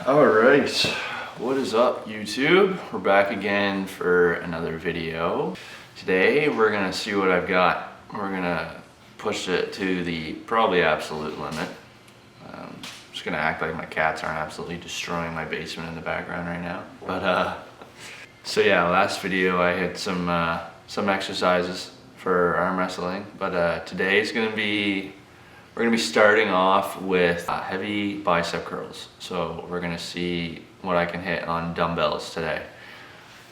Alright, what is up YouTube? We're back again for another video. Today we're gonna see what I've got. We're gonna push it to the probably absolute limit. I'm just gonna act like my cats aren't absolutely destroying my basement in the background right now. But so yeah, last video I had some exercises for arm wrestling, but today is gonna be we're going to be starting off with heavy bicep curls. So we're going to see what I can hit on dumbbells today.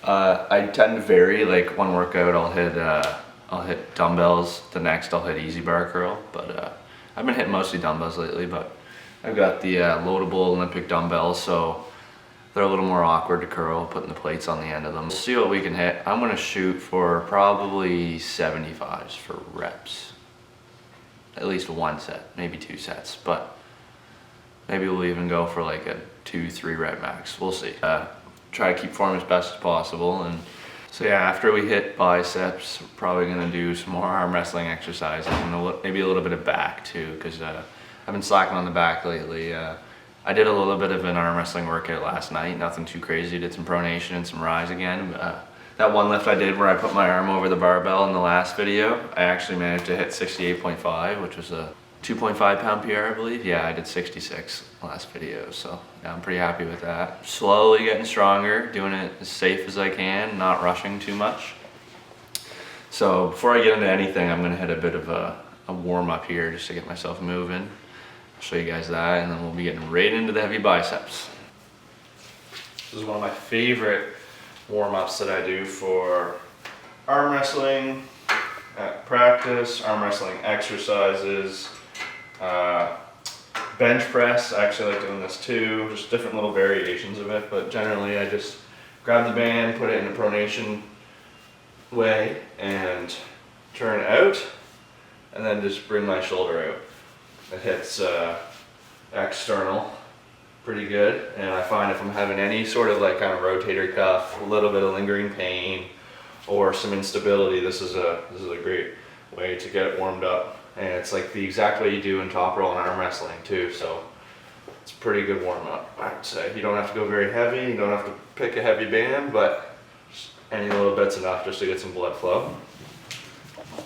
I tend to vary, like one workout I'll hit dumbbells, the next I'll hit easy bar curl, but I've been hitting mostly dumbbells lately, but I've got the loadable Olympic dumbbells, so they're a little more awkward to curl, putting the plates on the end of them. We'll see what we can hit. I'm going to shoot for probably 75s for reps. At least one set, maybe two sets, but maybe we'll even go for like a 2-3 rep max. We'll see. Try to keep form as best as possible. And so yeah, after we hit biceps, we're probably gonna do some more arm wrestling exercises and maybe a little bit of back too, because I've been slacking on the back lately. I did a little bit of an arm wrestling workout last night, nothing too crazy. Did some pronation and some rise again. That one lift I did where I put my arm over the barbell in the last video, I actually managed to hit 68.5, which was a 2.5 pound PR, I believe. Yeah, I did 66 last video, so yeah, I'm pretty happy with that. Slowly getting stronger, doing it as safe as I can, not rushing too much. So before I get into anything, I'm gonna hit a bit of a warm up here just to get myself moving. I'll show you guys that, and then we'll be getting right into the heavy biceps. This is one of my favorite warm-ups that I do for arm wrestling at practice, arm wrestling exercises, bench press. I actually like doing this too, just different little variations of it, but generally I just grab the band, put it in a pronation way and turn out, and then just bring my shoulder out. It hits external pretty good, and I find if I'm having any sort of like kind of rotator cuff, a little bit of lingering pain or some instability, this is a great way to get it warmed up. And it's like the exact way you do in top roll and arm wrestling too, so it's a pretty good warm up, I'd say. You don't have to go very heavy, you don't have to pick a heavy band, but just any little bit's enough just to get some blood flow.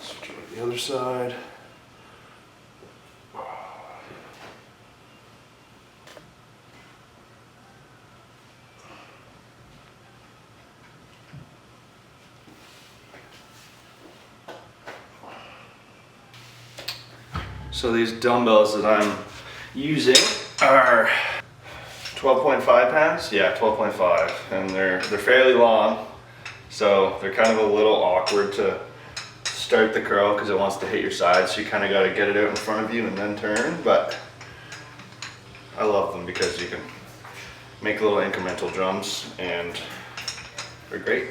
Switch over to the other side. So these dumbbells that I'm using are 12.5 pounds. Yeah, 12.5, and they're fairly long, so they're kind of a little awkward to start the curl because it wants to hit your side. So you kind of got to get it out in front of you and then turn. But I love them because you can make little incremental jumps, and they're great.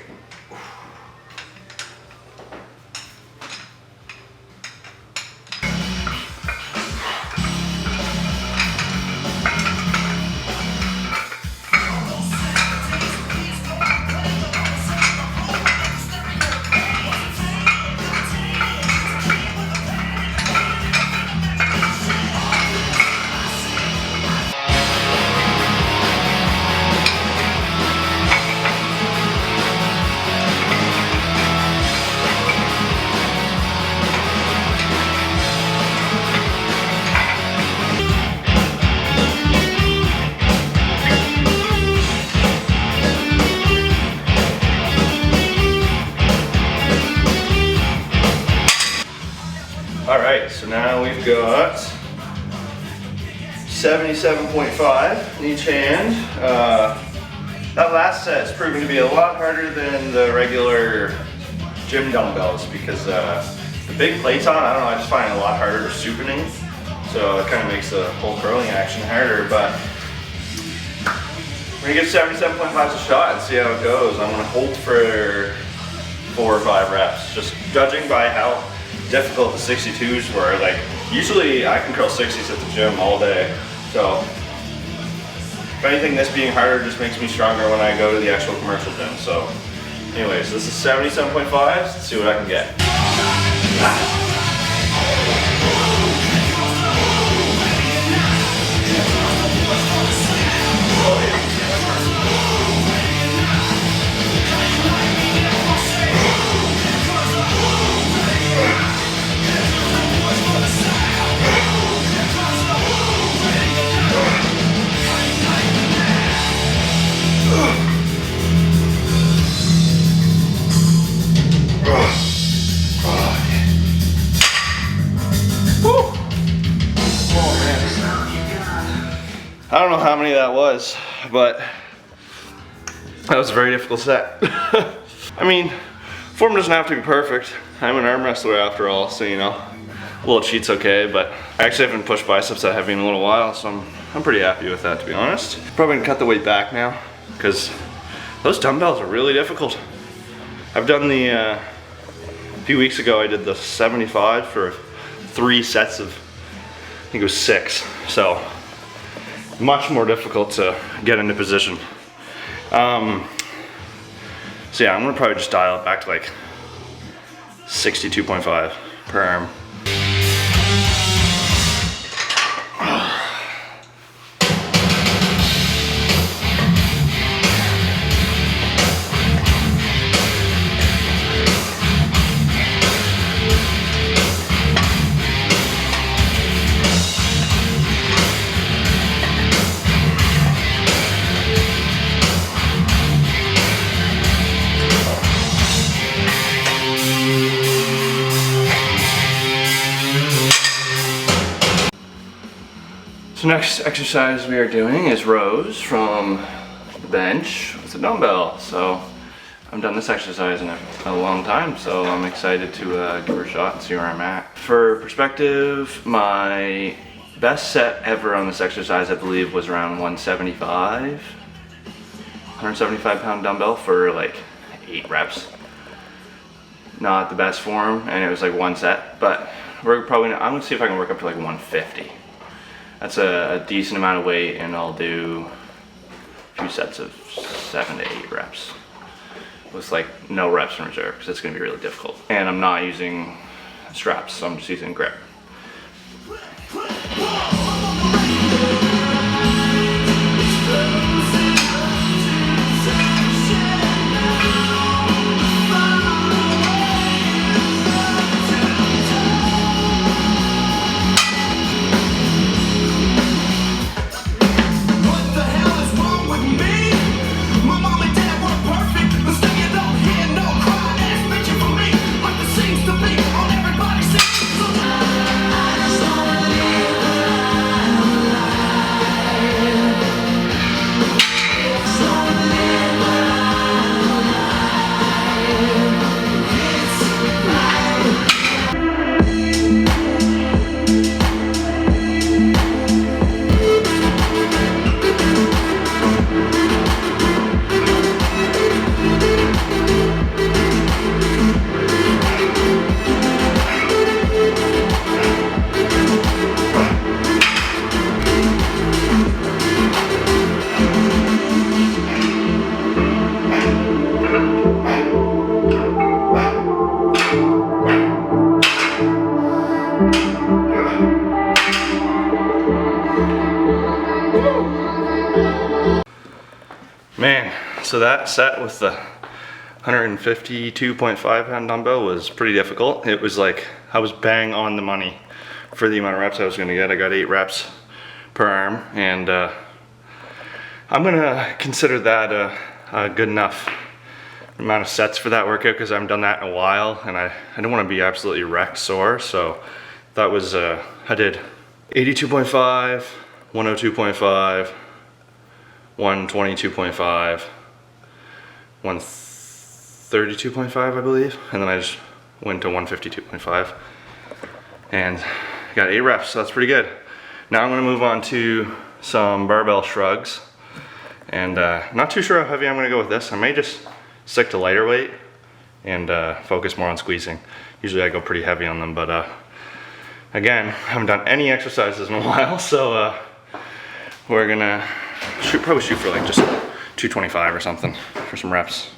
Alright, so now we've got 77.5 in each hand. That last set is proving to be a lot harder than the regular gym dumbbells because the big plates on it, I don't know, I just find it a lot harder to supinate. So it kind of makes the whole curling action harder, but we're gonna give 77.5 a shot and see how it goes. I'm gonna hold for 4 or 5 reps, just judging by how difficult the 62s were. Like usually I can curl 60s at the gym all day, so if anything, this being harder just makes me stronger when I go to the actual commercial gym. So anyways, this is 77.5, let's see what I can get. Oh, yeah. I don't know how many that was, but that was a very difficult set. I mean, form doesn't have to be perfect. I'm an arm wrestler after all, so you know, a little cheat's okay, but I actually haven't pushed biceps that heavy in a little while, so I'm pretty happy with that, to be honest. Probably gonna cut the weight back now, because those dumbbells are really difficult. I've done the, a few weeks ago I did the 75 for 3 sets of, I think it was 6, so much more difficult to get into position. So yeah, I'm gonna probably just dial it back to like 62.5 per arm. So next exercise we are doing is rows from the bench with a dumbbell. So I haven't done this exercise in a long time, so I'm excited to give her a shot and see where I'm at. For perspective, my best set ever on this exercise I believe was around 175 pound dumbbell for like 8 reps. Not the best form, and it was like 1 set, but I'm gonna see if I can work up to like 150. That's a decent amount of weight, and I'll do a few sets of 7 to 8 reps with like no reps in reserve, because it's gonna be really difficult. And I'm not using straps, so I'm just using grip. Man, so that set with the 152.5 pound dumbbell was pretty difficult. It was like, I was bang on the money for the amount of reps I was gonna get. I got 8 reps per arm, and I'm gonna consider that a good enough amount of sets for that workout, because I haven't done that in a while, and I don't wanna be absolutely wrecked sore. So that was, I did 82.5, 102.5, 122.5, 132.5 I believe, and then I just went to 152.5 and got 8 reps, so that's pretty good. Now I'm gonna move on to some barbell shrugs, and not too sure how heavy I'm gonna go with this. I may just stick to lighter weight and focus more on squeezing. Usually I go pretty heavy on them, but again, I haven't done any exercises in a while, so we're gonna probably shoot for like just 225 or something for some reps.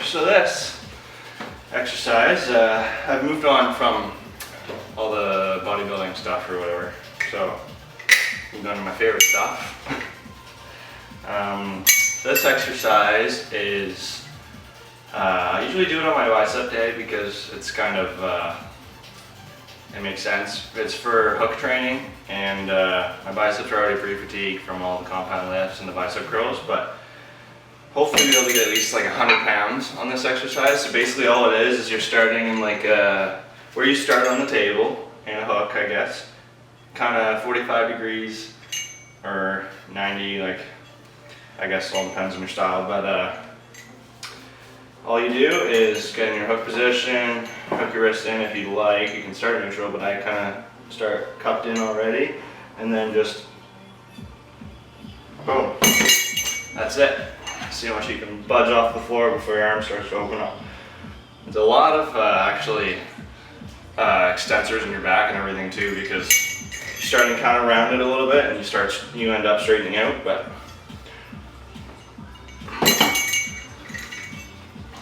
So this exercise, I've moved on from all the bodybuilding stuff or whatever, so moved on to my favorite stuff. This exercise is, I usually do it on my bicep day because it's kind of, it makes sense. It's for hook training, and my biceps are already pretty fatigued from all the compound lifts and the bicep curls, but hopefully be able to get at least like 100 pounds on this exercise. So basically all it is you're starting in like where you start on the table in a hook, I guess. Kind of 45 degrees or 90, like, I guess it all depends on your style, but all you do is get in your hook position, hook your wrist in if you like. You can start neutral, but I kind of start cupped in already, and then just boom. That's it. See how much you can budge off the floor before your arm starts to open up. There's a lot of actually extensors in your back and everything too, because you're starting kind of rounded a little bit and you end up straightening out, but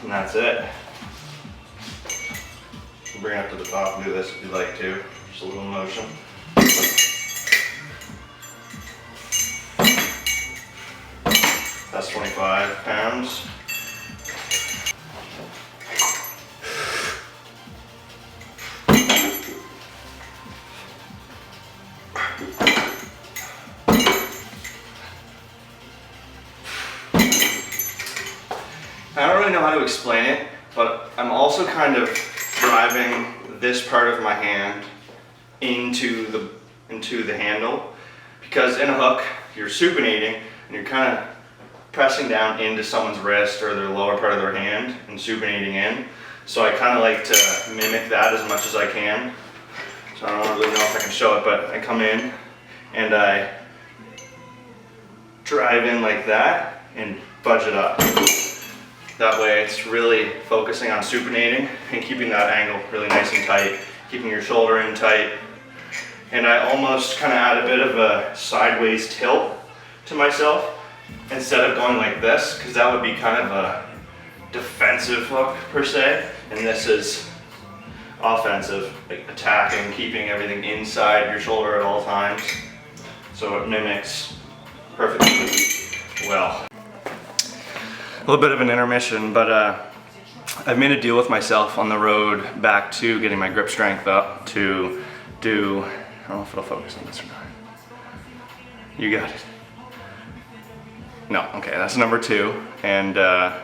and that's it. Bring it up to the top and do this if you'd like to. Just a little motion. That's 25 pounds. I don't really know how to explain it, but I'm also kind of driving this part of my hand into the handle, because in a hook you're supinating and you're kind of pressing down into someone's wrist or their lower part of their hand and supinating in. So I kind of like to mimic that as much as I can. So I don't really know if I can show it, but I come in and I drive in like that and budge it up. That way it's really focusing on supinating and keeping that angle really nice and tight, keeping your shoulder in tight. And I almost kind of add a bit of a sideways tilt to myself instead of going like this, because that would be kind of a defensive hook per se, and this is offensive, like attacking, keeping everything inside your shoulder at all times. So it mimics perfectly well. A little bit of an intermission, but I've made a deal with myself on the road back to getting my grip strength up to do, I don't know if it'll focus on this or not. You got it. No, okay, that's number 2, and I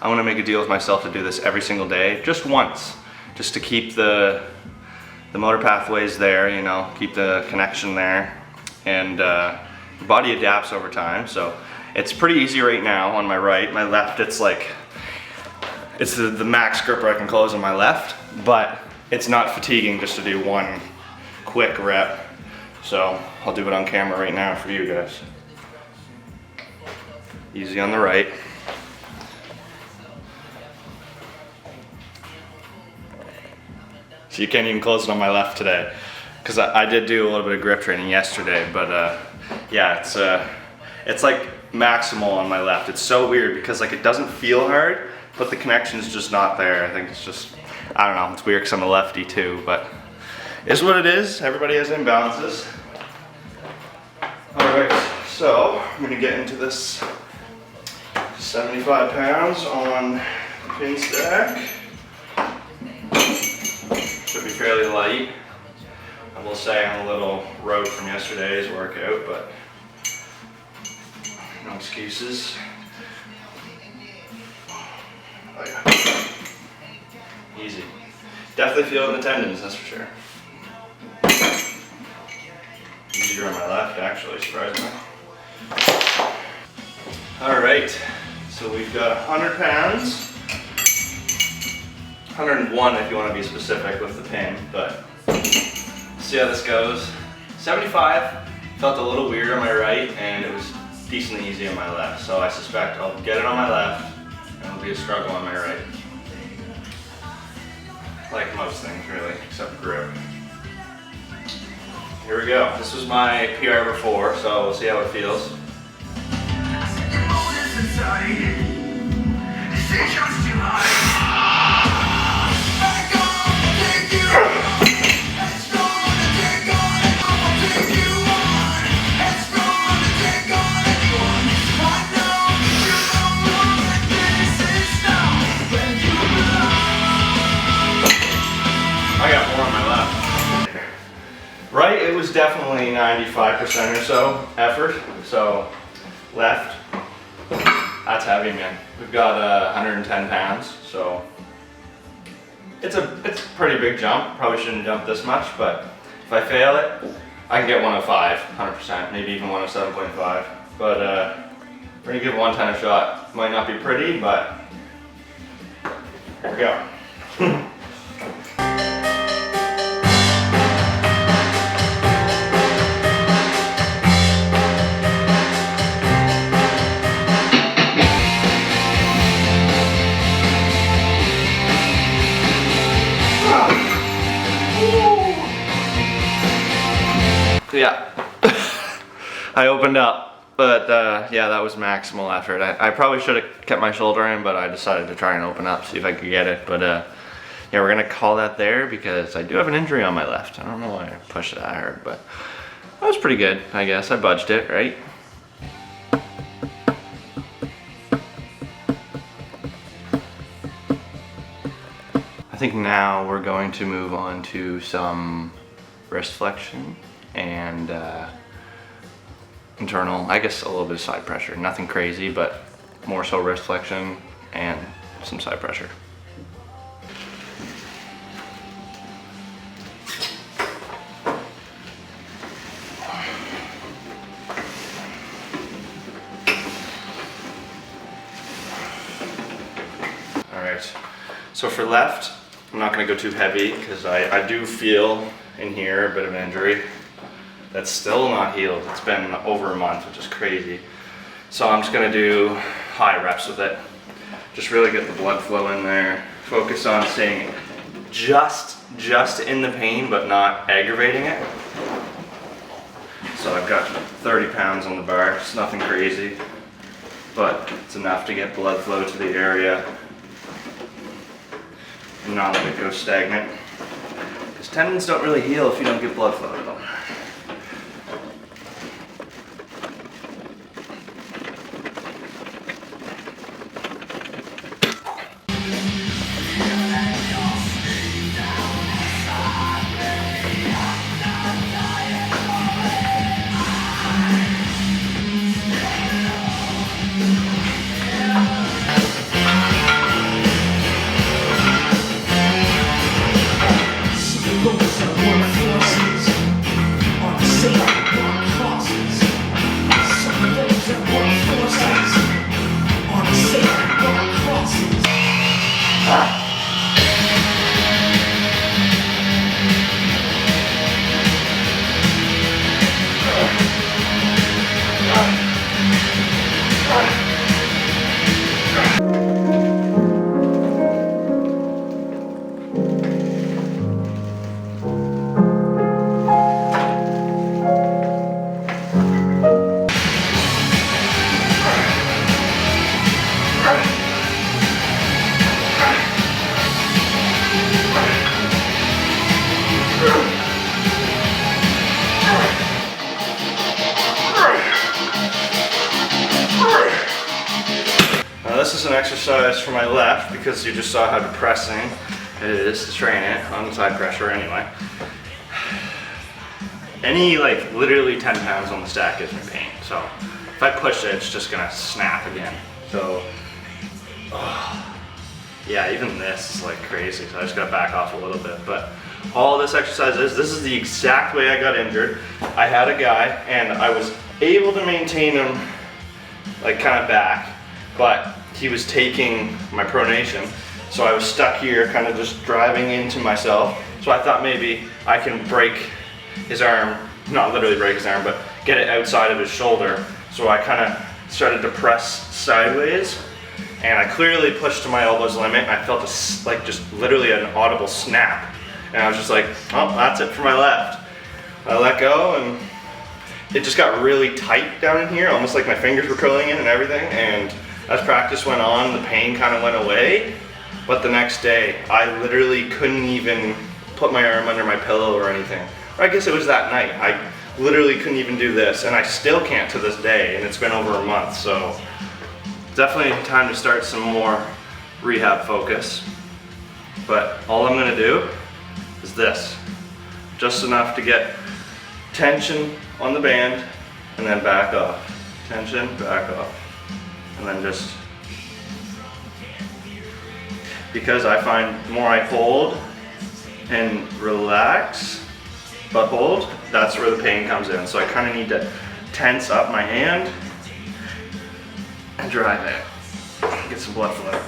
want to make a deal with myself to do this every single day, just once, just to keep the motor pathways there, you know, keep the connection there, and the body adapts over time. So it's pretty easy right now on my right. My left, it's like, it's the max gripper I can close on my left, but it's not fatiguing just to do one quick rep. So I'll do it on camera right now for you guys. Easy on the right. So you can't even close it on my left today, because I did do a little bit of grip training yesterday, but yeah, it's like maximal on my left. It's so weird because like it doesn't feel hard, but the connection's just not there. I think it's just, I don't know, it's weird because I'm a lefty too, but it's what it is. Everybody has imbalances. All right, so I'm gonna get into this 75 pounds on pin stack. Should be fairly light. I will say I'm a little rogue from yesterday's workout, but no excuses. Oh yeah. Easy. Definitely feel it in the tendons, that's for sure. Easier on my left, actually, surprisingly. All right, so we've got 100 pounds. 101 if you want to be specific with the pin, but see how this goes. 75 felt a little weird on my right, and it was decently easy on my left, so I suspect I'll get it on my left and it'll be a struggle on my right. Like most things really, except grip. Here we go. This was my PR before, so we'll see how it feels. Inside, Right, it was definitely 95% or so effort. So left, that's heavy, man. We've got 110 pounds, so it's a pretty big jump. Probably shouldn't jump this much, but if I fail it, I can get 105, 100%, maybe even 107.5. But we're gonna give 110 a shot. Might not be pretty, but here we go. Yeah, I opened up, but yeah, that was maximal effort. I probably should have kept my shoulder in, but I decided to try and open up, see if I could get it. But yeah, we're gonna call that there because I do have an injury on my left. I don't know why I pushed that hard, but that was pretty good, I guess. I budged it, right? I think now we're going to move on to some wrist flexion and internal, I guess a little bit of side pressure. Nothing crazy, but more so wrist flexion and some side pressure. All right, so for left, I'm not gonna go too heavy because I do feel in here a bit of an injury that's still not healed. It's been over a month, which is crazy. So I'm just gonna do high reps with it. Just really get the blood flow in there. Focus on staying just in the pain, but not aggravating it. So I've got 30 pounds on the bar. It's nothing crazy, but it's enough to get blood flow to the area and not let it go stagnant. Because tendons don't really heal if you don't get blood flow to them. This is an exercise for my left because you just saw how depressing it is to train it on side pressure anyway. Any literally 10 pounds on the stack gives me pain. So if I push it, it's just gonna snap again. So yeah, even this is like crazy. So I just gotta back off a little bit. But all this exercise this is the exact way I got injured. I had a guy and I was able to maintain him like kind of back, but he was taking my pronation. So I was stuck here kind of just driving into myself. So I thought maybe I can break his arm, not literally break his arm, but get it outside of his shoulder. So I kind of started to press sideways and I clearly pushed to my elbow's limit. I felt just literally an audible snap. And I was just like, oh, that's it for my left. I let go and it just got really tight down in here, almost like my fingers were curling in and everything. And as practice went on, the pain kind of went away. but the next day I literally couldn't even put my arm under my pillow or anything. Or I guess it was that night. I literally couldn't even do this, and I still can't to this day, and it's been over a month, so definitely time to start some more rehab focus. But all I'm gonna do is this. Just enough to get tension on the band, and then back off. Tension, back off. And then just, because I find the more I hold and relax, but hold, that's where the pain comes in. So I kind of need to tense up my hand and drive it. Get some blood flow.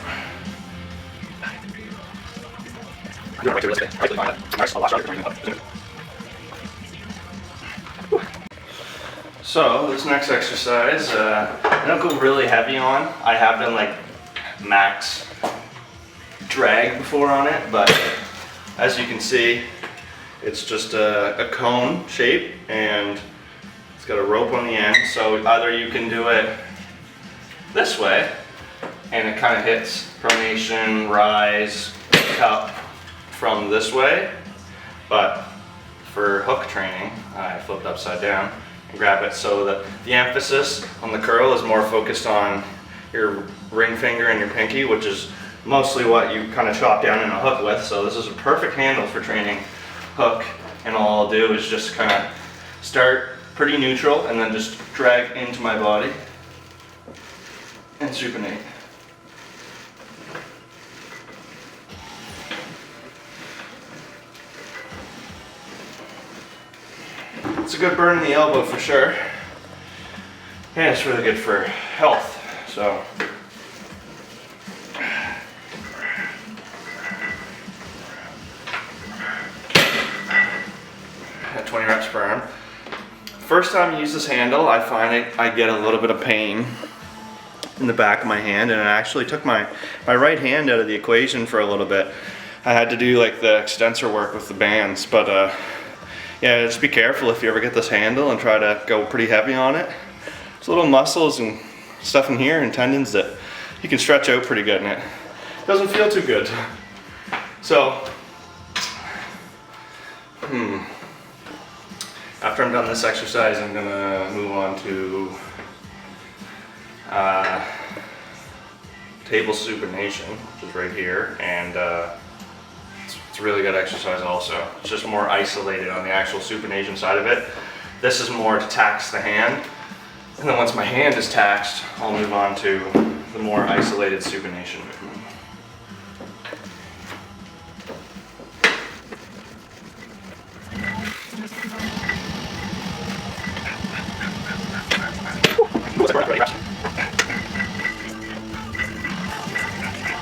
So this next exercise, I don't go really heavy on. I have done like max drag before on it, but as you can see, it's just a cone shape, and it's got a rope on the end. So either you can do it this way, and it kind of hits pronation, rise, cup from this way, but for hook training, I flipped upside down and grab it so that the emphasis on the curl is more focused on your ring finger and your pinky, which is mostly what you kind of chop down in a hook with. So this is a perfect handle for training hook, and all I'll do is just kind of start pretty neutral and then just drag into my body and supinate. It's a good burn in the elbow for sure, and it's really good for health. So at 20 reps per arm. First time I use this handle, I find I get a little bit of pain in the back of my hand, and it actually took my right hand out of the equation for a little bit. I had to do like the extensor work with the bands, but yeah, just be careful if you ever get this handle and try to go pretty heavy on it. There's little muscles and stuff in here and tendons that you can stretch out pretty good, and it doesn't feel too good. So, after I'm done this exercise, I'm gonna move on to table supination, which is right here, and it's a really good exercise also. It's just more isolated on the actual supination side of it. This is more to tax the hand, and then once my hand is taxed, I'll move on to the more isolated supination.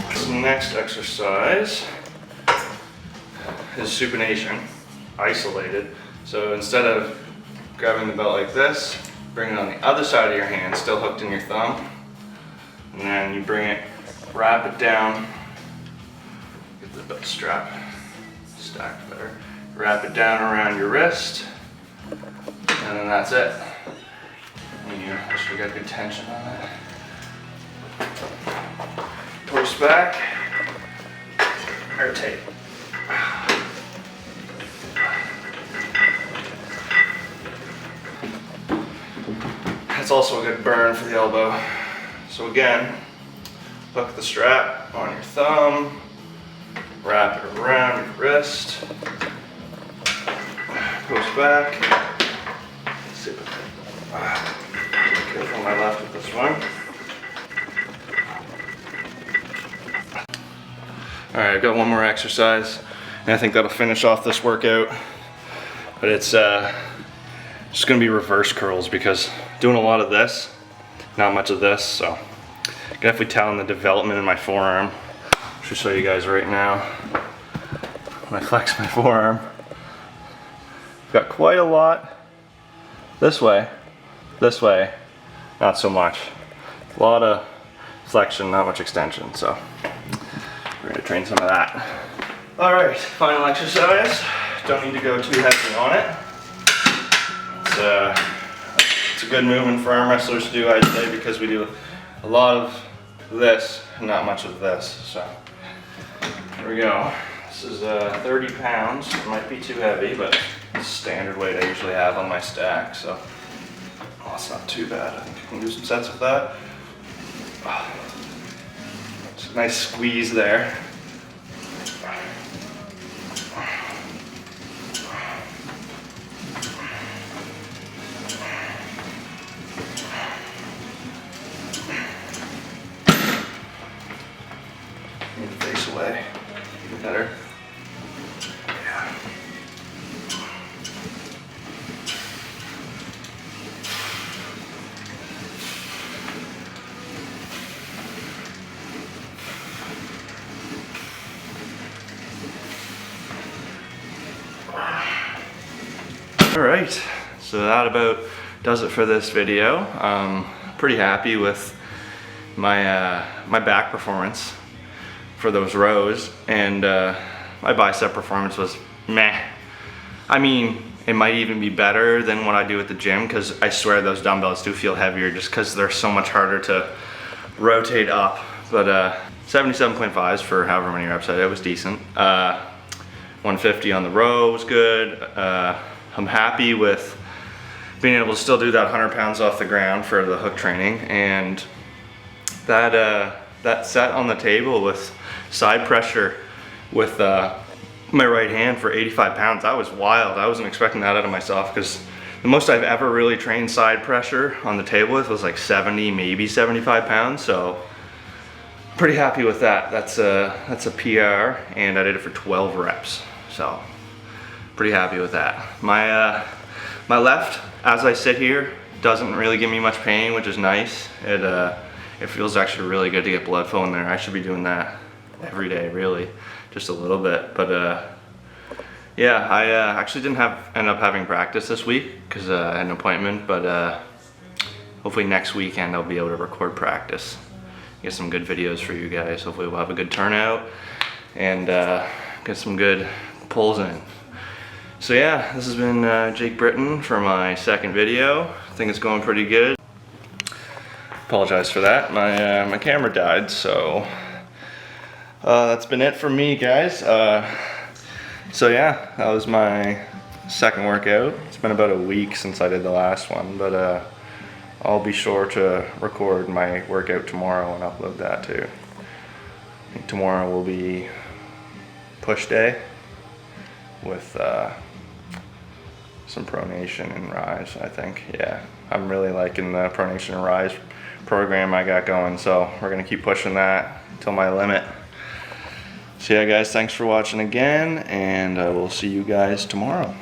This next exercise is supination, isolated. So instead of grabbing the belt like this, bring it on the other side of your hand, still hooked in your thumb, and then you bring it, wrap it down, get the belt strap stacked better, wrap it down around your wrist, and then that's it. And you just get good tension on it. Twist back, rotate. That's also a good burn for the elbow. So again, hook the strap on your thumb, wrap it around your wrist, twist back, zip it. Be careful on my left with this one. All right, I've got one more exercise, and I think that'll finish off this workout. But it's just gonna be reverse curls, because doing a lot of this, not much of this, so you can definitely tell in the development in my forearm. I should show you guys right now. When I flex my forearm, I've got quite a lot this way, not so much. A lot of flexion, not much extension, so we're gonna train some of that. All right, final exercise. Don't need to go too heavy on it. It's a good movement for arm wrestlers to do, I'd say, because we do a lot of this and not much of this. So Here we go. This is 30 pounds. It might be too heavy, but it's standard weight I usually have on my stack, so it's not too bad. I think I can do some sets with that. It's a nice squeeze there. Move the face away, even better. Yeah. All right, so that about does it for this video. Pretty happy with my my back performance for those rows, and my bicep performance was meh. I mean, it might even be better than what I do at the gym, because I swear those dumbbells do feel heavier just because they're so much harder to rotate up. But 77.5s for however many reps I did was decent. 150 on the row was good. I'm happy with being able to still do that 100 pounds off the ground for the hook training, and that set on the table with side pressure with my right hand for 85 pounds, that was wild. I wasn't expecting that out of myself, because the most I've ever really trained side pressure on the table with was like 70, maybe 75 pounds. So pretty happy with that. That's a PR, and I did it for 12 reps. So pretty happy with that. My left, as I sit here, doesn't really give me much pain, which is nice. It feels actually really good to get blood flow in there. I should be doing that every day, really, just a little bit. But yeah, I actually didn't end up having practice this week because I had an appointment. But hopefully next weekend I'll be able to record practice, get some good videos for you guys. Hopefully we'll have a good turnout and get some good pulls in. So yeah, this has been Jake Britton for my second video. I think it's going pretty good. Apologize for that. My camera died, so that's been it for me, guys. So yeah, that was my second workout. It's been about a week since I did the last one, but I'll be sure to record my workout tomorrow and upload that too. I think tomorrow will be push day with some pronation and rise, I think. Yeah, I'm really liking the pronation and rise program I got going, so we're gonna keep pushing that till my limit. So yeah guys, thanks for watching again, and I will see you guys tomorrow.